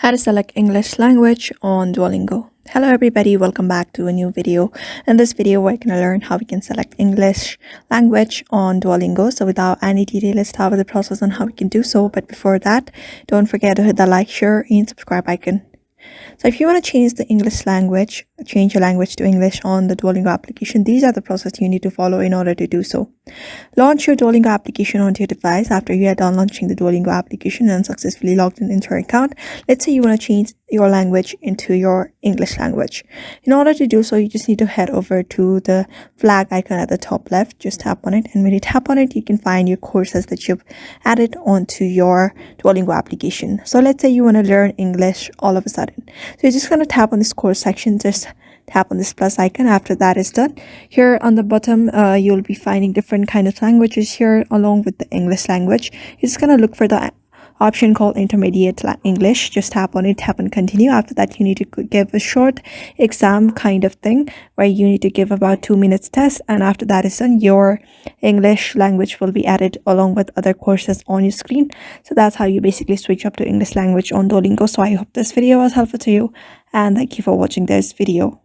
How to select English language on Duolingo. Hello everybody, welcome back to a new video. In this video, we're going to learn how we can select English language on Duolingo. So without any delay, let's start with the process on how we can do so. But before that, don't forget to hit the like, share, and subscribe icon. So if you want to change your language to English on the Duolingo application, these are the process you need to follow in order to do so. Launch your Duolingo application onto your device after you are done launching the Duolingo application and successfully logged into your account. Let's say you want to change your language into your English language. In order to do so, you just need to head over to the flag icon at the top left. Just tap on it, and when you tap on it, you can find your courses that you've added onto your Duolingo application. So let's say you want to learn English all of a sudden. So you're just going to tap on this course section. Just tap on this plus icon. After that is done, here on the bottom you'll be finding different kind of languages here along with the English language. You're just going to look for the option called intermediate English. Just tap on it, tap on continue. After that, you need to give a short exam kind of thing where you need to give about 2 minutes test, and after that is done, your English language will be added along with other courses on your screen. So that's how you basically switch up to English language on Duolingo. So I hope this video was helpful to you, and thank you for watching this video.